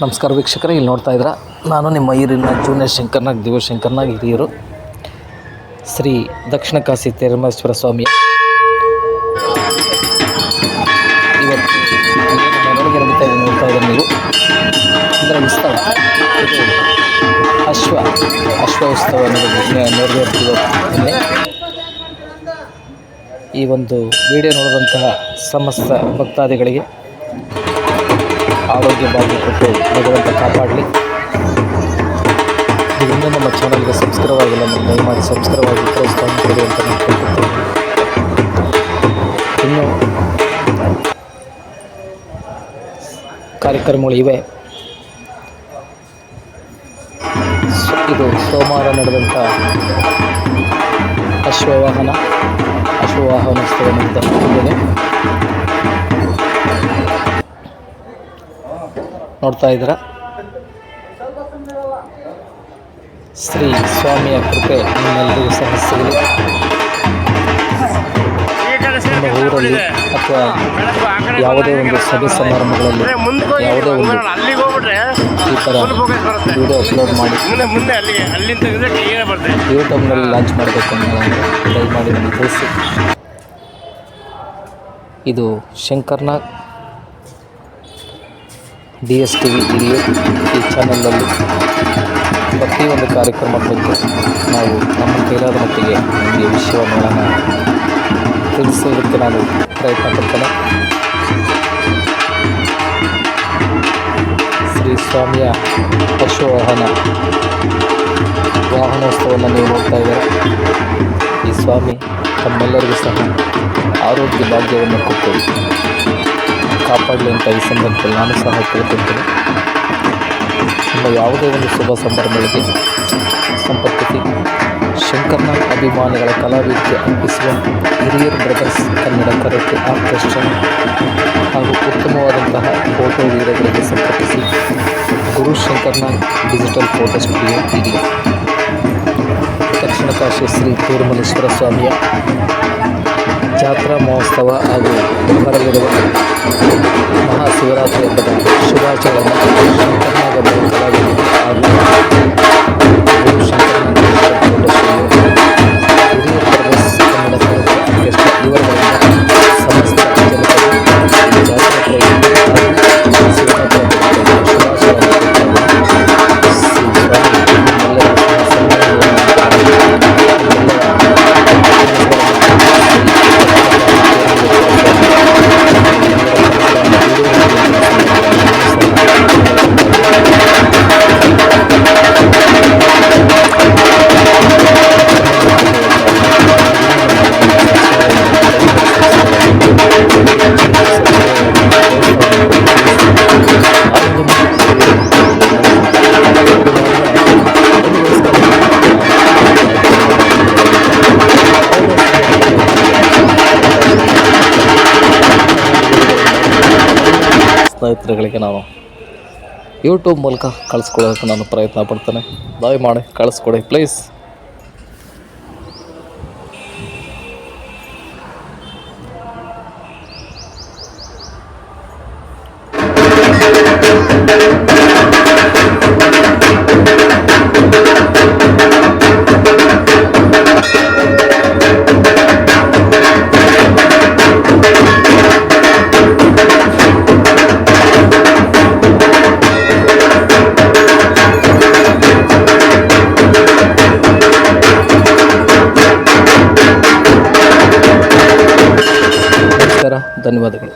ನಮಸ್ಕಾರ ವೀಕ್ಷಕರೇ, ಇಲ್ಲಿ ನೋಡ್ತಾ ಇದ್ದೀರಾ ನಾನು ನಿಮ್ಮ ಹಿರಿಯ ಜೂನಿಯರ್ ಶಂಕರ್ನಾಗ್ ದಿವ್ಯಶಂಕರ್ನಾಗ್ ಹಿರಿಯರು ಶ್ರೀ ದಕ್ಷಿಣ ಕಾಶಿ ತಿರುಮಲೇಶ್ವರ ಸ್ವಾಮಿಯ ಇವತ್ತು ಮೆರವಣಿಗೆ ನಡೀತಾ ಇದೆ. ನೋಡ್ತಾ ಇದ್ದಾರೆ ನೀವು, ಇದರ ಉತ್ಸವ ಇದು ಅಶ್ವ ಉತ್ಸವ ನೆರವೇರ್ತಿದೆ. ಈ ಒಂದು ವಿಡಿಯೋ ನೋಡಿದಂತಹ ಸಮಸ್ತ ಭಕ್ತಾದಿಗಳಿಗೆ ಆರೋಗ್ಯ ಭಾಗ್ಯ ಕೊಟ್ಟು ಭಗವಂತ ಕಾಪಾಡಲಿ. ಇದರಿಂದ ನಮ್ಮ ಚಾನಲ್ಗೆ ಸಬ್ಸ್ಕ್ರೈಬ್ ಆಗಿಲ್ಲ, ನಮ್ಮ ದಯಮಾಡಿ ಸಬ್ಸ್ಕ್ರೈಬ್ ಆಗಿ ಪ್ರೋತ್ಸಾಹ ಕೊಡಿ ಅಂತ ನಾನು ಕೇಳ್ಕೊಳ್ತೇನೆ. ಇನ್ನೂ ಕಾರ್ಯಕ್ರಮಗಳು ಇವೆ. ಇದು ಸೋಮವಾರ ನಡೆದಂಥ ಅಶ್ವವಾಹನೋತ್ಸವ ನಡೆದಿದೆ. ನೋಡ್ತಾ ಇದ್ದೀರಾ, ಶ್ರೀ ಸ್ವಾಮಿಯ ಕೃಪೆ ನಿಮ್ಮೆಲ್ಲರಿಗೂ ಸಹ ಸಿಗಲಿ. ನಿಮ್ಮ ಊರಲ್ಲಿ ಅಥವಾ ಯಾವುದೇ ಒಂದು ಸಭೆ ಸಮಾರಂಭಗಳಲ್ಲಿ ಯಾವುದೇ ಒಂದು ಈ ಥರ ವಿಡಿಯೋ ಅಪ್ಲೋಡ್ ಮಾಡಿ ಯೂಟ್ಯೂಬ್ನಲ್ಲಿ ಲಾಂಚ್ ಮಾಡಬೇಕು ಅನ್ನೋದನ್ನು ದಯಮಾಡಿ ನನಗೆ ತಿಳಿಸಿ. ಇದು ಶಂಕರ್ನಾಗ್ DSTV ಹಿರಿಯ ಈ ಚಾನಲಲ್ಲಿ ಪ್ರತಿಯೊಂದು ಕಾರ್ಯಕ್ರಮ ಬಗ್ಗೆ ನಾವು ನಮ್ಮ ಕೈಲಾದ ಮಟ್ಟಿಗೆ ನಿಮಗೆ ವಿಷಯವನ್ನು ತಿಳಿಸೋದಕ್ಕೆ ನಾನು ಪ್ರಯತ್ನ ಪಡ್ತೇನೆ. ಶ್ರೀ ಸ್ವಾಮಿಯ ವಾಹನೋತ್ಸವವನ್ನು ನೀವು ನೋಡ್ತಾ ಇದ್ದಾರೆ. ಈ ಸ್ವಾಮಿ ತಮ್ಮೆಲ್ಲರಿಗೂ ಸಹ ಆರೋಗ್ಯ ಭಾಗ್ಯವನ್ನು ಕೊಟ್ಟು ಕಾಪಾಡಲಿ ಅಂತ ಈ ಸಂದರ್ಭದಲ್ಲಿ ನಾನು ಸಹ ಕೇಳ್ಕೊಳ್ತೇನೆ. ನಿಮ್ಮ ಯಾವುದೇ ಒಂದು ಶುಭ ಸಂದರ್ಭಗಳಿಗೆ ಸಂಪರ್ಕಿಸಿ. ಶಂಕರ್ನಾಗ್ ಅಭಿಮಾನಿಗಳ ಕಲಾವಿದರಿಗೆ ಅರ್ಪಿಸುವ ಹಿರಿಯರ್ ಬ್ರದರ್ಸ್ ಕನ್ನಡ ಕರೆಕ್ಟ್ ಆರ್ಕೆಸ್ಟ್ರಾ ಹಾಗೂ ಉತ್ತಮವಾದಂತಹ ಫೋಟೋ ವೀಡಿಯೋಗಳಿಗೆ ಸಂಪರ್ಕಿಸಿ. ಗುರು ಶಂಕರ್ನಾಗ್ ಡಿಜಿಟಲ್ ಫೋಟೋ ಸ್ಟುಡಿಯೋ ಹಿರಿಯ ದಕ್ಷಿಣ ಕಾಶಿ ಶ್ರೀ ತಿರುಮಲೇಶ್ವರ ಸ್ವಾಮಿಯ ಜಾತ್ರಾ ಮಹೋತ್ಸವ ಹಾಗೂ ಬರಲಿರುವ ಮಹಾಶಿವರಾತ್ರಿ ಹಬ್ಬದ ಶುಭಾಶಯಗಳನ್ನು ಶಂಕರ್ನಾಗ್ ಹಬ್ಬದ ಕಲಾವಿದರು ಹಾಗೂ ಗುರು ಶಂಕರ್ನಾಗ್ ಡಿಜಿಟಲ್ ಫೋಟೋ ಸ್ಟುಡಿಯೋ ಹಿರಿಯ ಬ್ರದರ್ಸ್ ಕನ್ನಡ ಕರೆಕ್ಟ್ ಆರ್ಕೆಸ್ಟ್ರಾ ಇವರುಗಳಿಂದ ಸಮಸ್ತ ಜನತೆಗೆ ಜಾತ್ರಾ ಪ್ರಯುಕ್ತ ಹಾಗೂ ಶಿವರಾತ್ರಿ ಹಬ್ಬದ ಶುಭಾಶಯಗಳನ್ನು ಸ್ನೇಹಿತರುಗಳಿಗೆ ನಾನು ಯೂಟ್ಯೂಬ್ ಮೂಲಕ ಕಳಿಸ್ಕೊಡೋದಕ್ಕೆ ನಾನು ಪ್ರಯತ್ನ ಪಡ್ತೇನೆ. ದಯಮಾಡಿ ಕಳಿಸ್ಕೊಡಿ ಪ್ಲೀಸ್. ಧನ್ಯವಾದಗಳು.